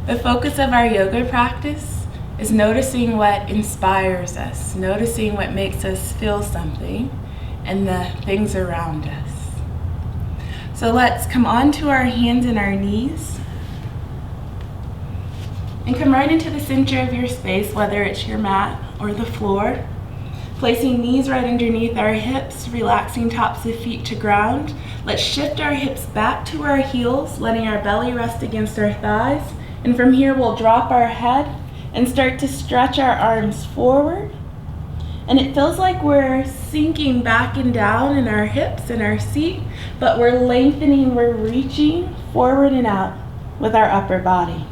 The focus of our yoga practice is noticing what inspires us, noticing what makes us feel something, and the things around us. So let's come onto our hands and our knees and come right into the center of your space, whether it's your mat or the floor. Placing knees right underneath our hips, relaxing tops of feet to ground. Let's shift our hips back to our heels, letting our belly rest against our thighs. And from here, we'll drop our head and start to stretch our arms forward. And it feels like we're sinking back and down in our hips and our seat, but we're lengthening, we're reaching forward and out with our upper body.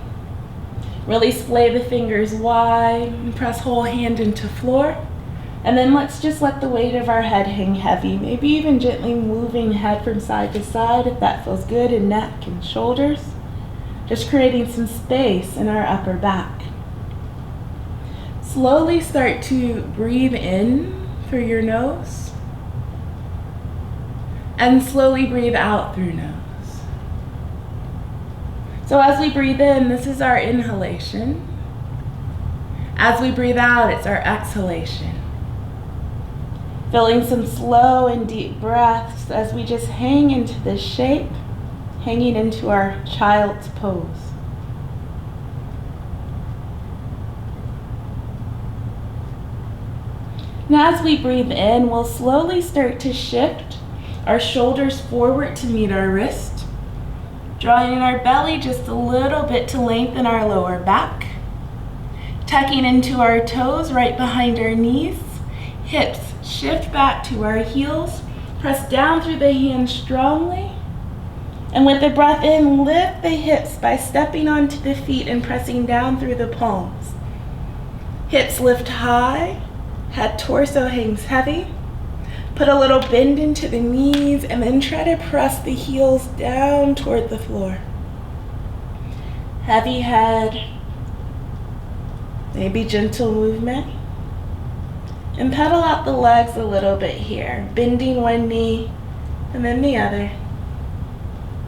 Really splay the fingers wide and press whole hand into floor. And then let's just let the weight of our head hang heavy, maybe even gently moving head from side to side if that feels good, in neck and shoulders. Just creating some space in our upper back. Slowly start to breathe in through your nose and slowly breathe out through nose. So as we breathe in, this is our inhalation. As we breathe out, it's our exhalation. Feeling some slow and deep breaths as we just hang into this shape, hanging into our child's pose. Now as we breathe in, we'll slowly start to shift our shoulders forward to meet our wrist, drawing in our belly just a little bit to lengthen our lower back, tucking into our toes right behind our knees, hips shift back to our heels, press down through the hands strongly, and with the breath in, lift the hips by stepping onto the feet and pressing down through the palms. Hips lift high, head torso hangs heavy. Put a little bend into the knees and then try to press the heels down toward the floor. Heavy head, maybe gentle movement. And pedal out the legs a little bit here, bending one knee and then the other.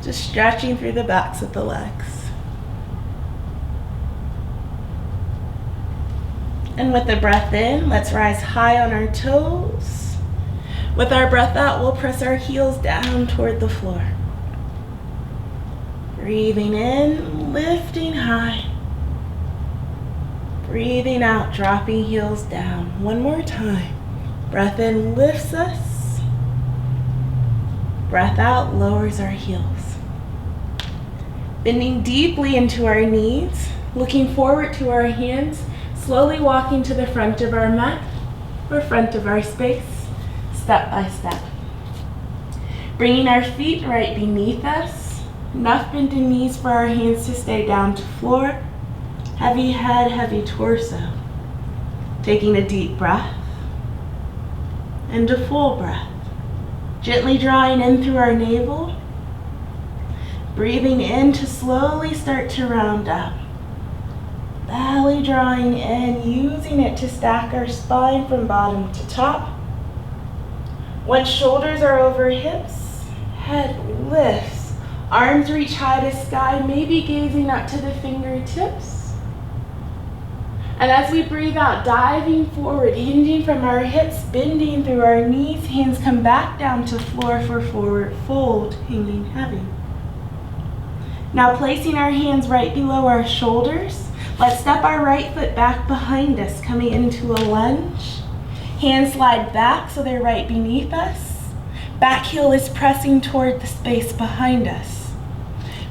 Just stretching through the backs of the legs. And with the breath in, let's rise high on our toes. With our breath out, we'll press our heels down toward the floor. Breathing in, lifting high. Breathing out, dropping heels down. One more time. Breath in lifts us. Breath out lowers our heels. Bending deeply into our knees, looking forward to our hands, slowly walking to the front of our mat or front of our space, step by step. Bringing our feet right beneath us, enough bent in knees for our hands to stay down to floor. Heavy head, heavy torso. Taking a deep breath and a full breath. Gently drawing in through our navel. Breathing in to slowly start to round up. Belly drawing in, using it to stack our spine from bottom to top. Once shoulders are over hips, head lifts. Arms reach high to sky, maybe gazing up to the fingertips. And as we breathe out, diving forward, hinging from our hips, bending through our knees, hands come back down to floor for forward fold, hanging heavy. Now placing our hands right below our shoulders, let's step our right foot back behind us, coming into a lunge. Hands slide back so they're right beneath us. Back heel is pressing toward the space behind us.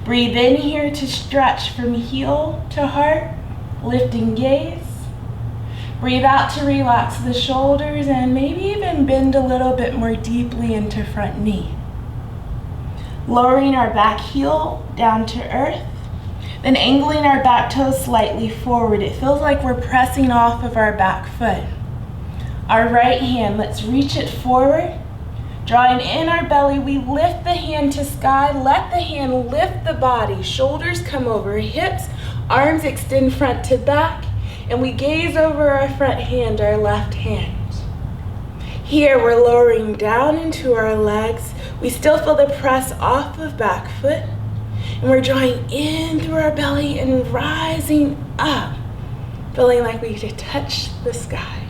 Breathe in here to stretch from heel to heart. Lifting gaze. Breathe out to relax the shoulders and maybe even bend a little bit more deeply into front knee. Lowering our back heel down to earth, then angling our back toes slightly forward. It feels like we're pressing off of our back foot. Our right hand, let's reach it forward. Drawing in our belly, we lift the hand to sky. Let the hand lift the body. Shoulders come over hips. Arms extend front to back, and we gaze over our front hand, our left hand. Here we're lowering down into our legs. We still feel the press off of back foot. And we're drawing in through our belly and rising up, feeling like we could touch the sky.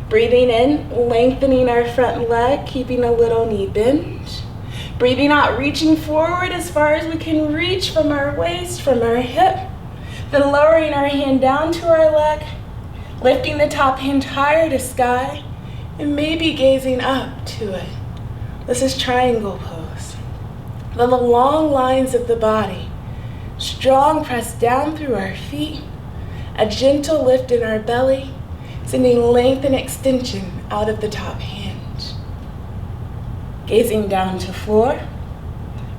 Breathing in, lengthening our front leg, keeping a little knee bend. Breathing out, reaching forward as far as we can reach from our waist, from our hip. Then lowering our hand down to our leg, lifting the top hand higher to sky, and maybe gazing up to it. This is triangle pose. Then the long lines of the body, strong press down through our feet, a gentle lift in our belly, sending length and extension out of the top hand. Gazing down to floor.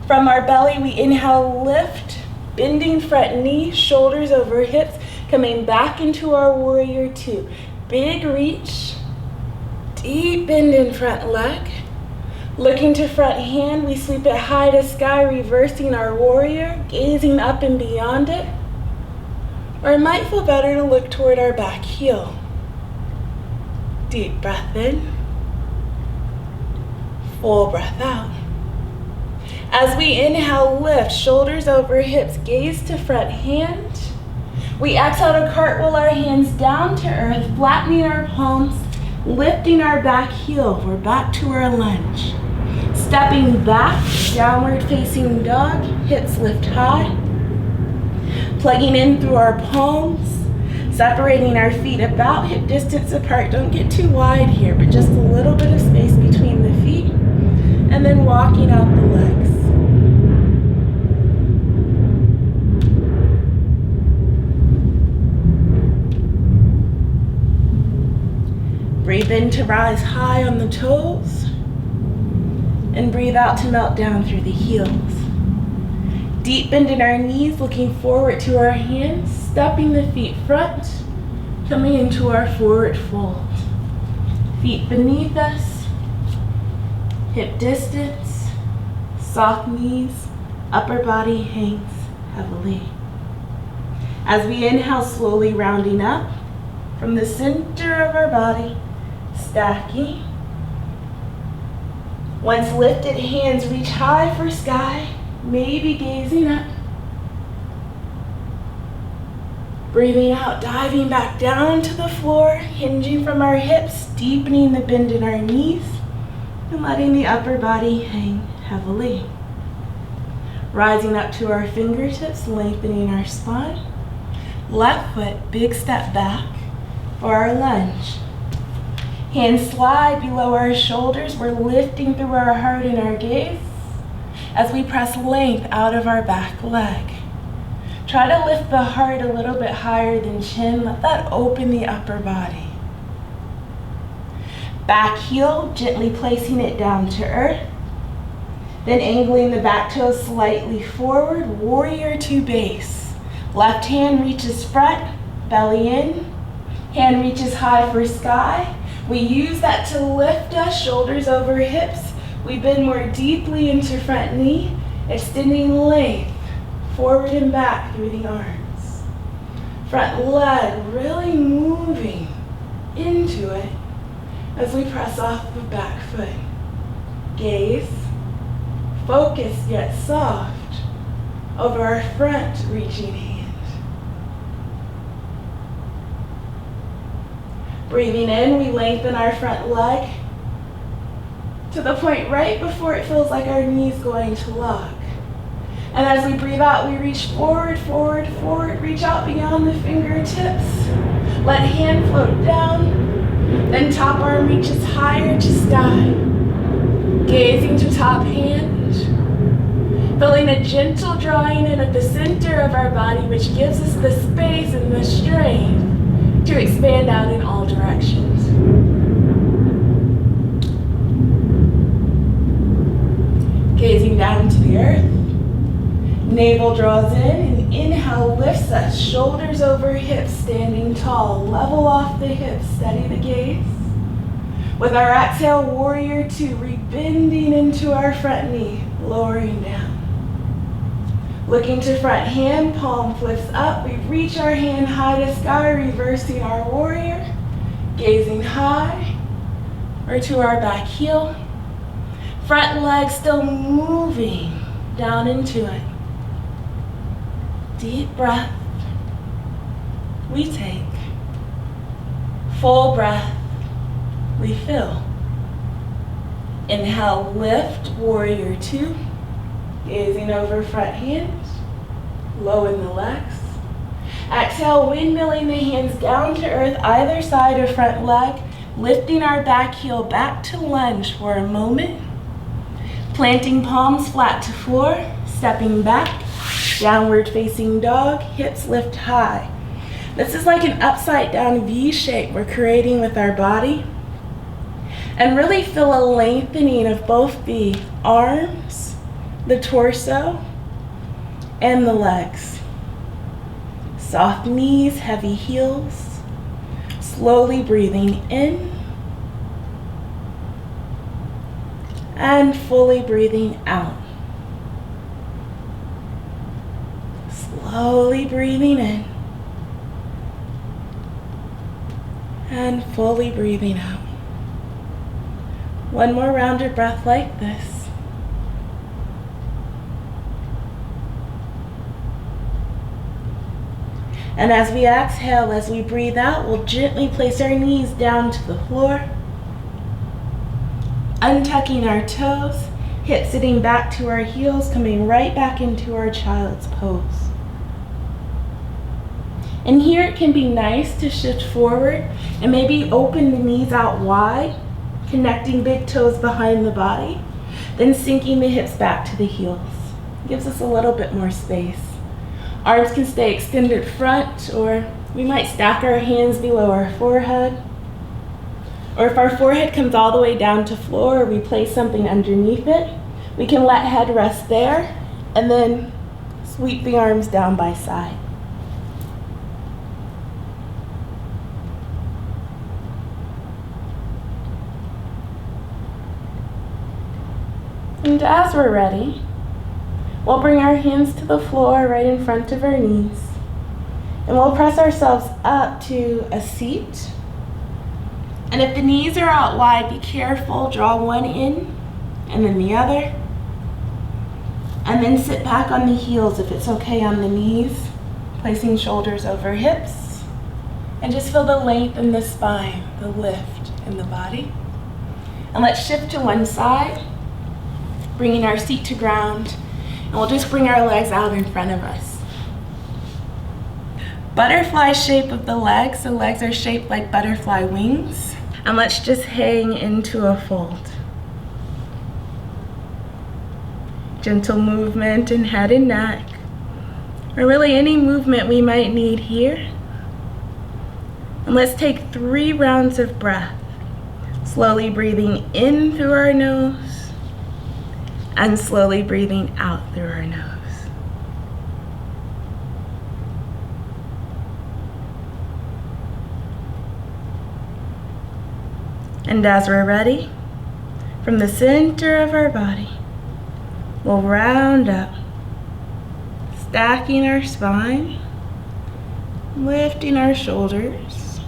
From our belly, we inhale, lift, bending front knee, shoulders over hips, coming back into our warrior two. Big reach, deep bend in front leg. Looking to front hand, we sweep it high to sky, reversing our warrior, gazing up and beyond it. Or it might feel better to look toward our back heel. Deep breath in, full breath out. As we inhale, lift, shoulders over hips, gaze to front hand. We exhale to cartwheel our hands down to earth, flattening our palms, lifting our back heel. We're back to our lunge. Stepping back, downward facing dog, hips lift high. Plugging in through our palms, separating our feet about hip distance apart. Don't get too wide here, but just a little bit of space between the feet. And then walking out the legs. Breathe in to rise high on the toes. And breathe out to melt down through the heels. Deep bend in our knees, looking forward to our hands, stepping the feet front, coming into our forward fold. Feet beneath us, hip distance, soft knees, upper body hangs heavily. As we inhale, slowly rounding up from the center of our body, stacking. Once lifted, hands reach high for sky, maybe gazing up. Breathing out, diving back down to the floor, hinging from our hips, deepening the bend in our knees, and letting the upper body hang heavily. Rising up to our fingertips, lengthening our spine. Left foot, big step back for our lunge. Hands slide below our shoulders. We're lifting through our heart and our gaze as we press length out of our back leg. Try to lift the heart a little bit higher than chin. Let that open the upper body. Back heel, gently placing it down to earth. Then angling the back toes slightly forward, warrior two base. Left hand reaches front, belly in. Hand reaches high for sky. We use that to lift us, shoulders over hips. We bend more deeply into front knee, extending length forward and back through the arms. Front leg really moving into it as we press off the back foot. Gaze, focused yet soft, over our front reaching hand. Breathing in, we lengthen our front leg to the point right before it feels like our knee's going to lock. And as we breathe out, we reach forward, forward, forward, reach out beyond the fingertips. Let hand float down, then top arm reaches higher to sky. Gazing to top hand, feeling a gentle drawing in at the center of our body, which gives us the space and the strength to expand out in all directions. Gazing down to the earth, navel draws in and inhale lifts us, shoulders over hips, standing tall, level off the hips, steady the gaze. With our exhale, warrior two, rebending into our front knee, lowering down. Looking to front hand, palm flips up. We reach our hand high to sky, reversing our warrior. Gazing high, or to our back heel. Front leg still moving. down into it. Deep breath. We take. Full breath. We fill. Inhale, lift, warrior two. Gazing over front hands. Low in the legs. Exhale, windmilling the hands down to earth, either side of front leg. Lifting our back heel back to lunge for a moment. Planting palms flat to floor. Stepping back. Downward facing dog. Hips lift high. This is like an upside down V shape we're creating with our body. And really feel a lengthening of both the arms, the torso, and the legs. Soft knees, heavy heels. Slowly breathing in. And fully breathing out. Slowly breathing in. And fully breathing out. One more rounded breath like this. And as we exhale, as we breathe out, we'll gently place our knees down to the floor. Untucking our toes, hips sitting back to our heels, coming right back into our child's pose. And here it can be nice to shift forward and maybe open the knees out wide, connecting big toes behind the body, then sinking the hips back to the heels. Gives us a little bit more space. Arms can stay extended front, or we might stack our hands below our forehead. Or if our forehead comes all the way down to floor, or we place something underneath it, we can let head rest there, and then sweep the arms down by side. And as we're ready, we'll bring our hands to the floor right in front of our knees. And we'll press ourselves up to a seat. And if the knees are out wide, be careful, draw one in and then the other. And then sit back on the heels if it's okay on the knees, placing shoulders over hips. And just feel the length in the spine, the lift in the body. And let's shift to one side, bringing our seat to ground. And we'll just bring our legs out in front of us. Butterfly shape of the legs. The legs are shaped like butterfly wings. And let's just hang into a fold. Gentle movement in head and neck, or really any movement we might need here. And let's take 3 rounds of breath. Slowly breathing in through our nose and slowly breathing out through our nose. And as we're ready, from the center of our body, we'll round up, stacking our spine, lifting our shoulders,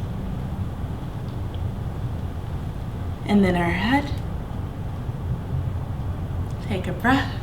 and then our head. Take a breath.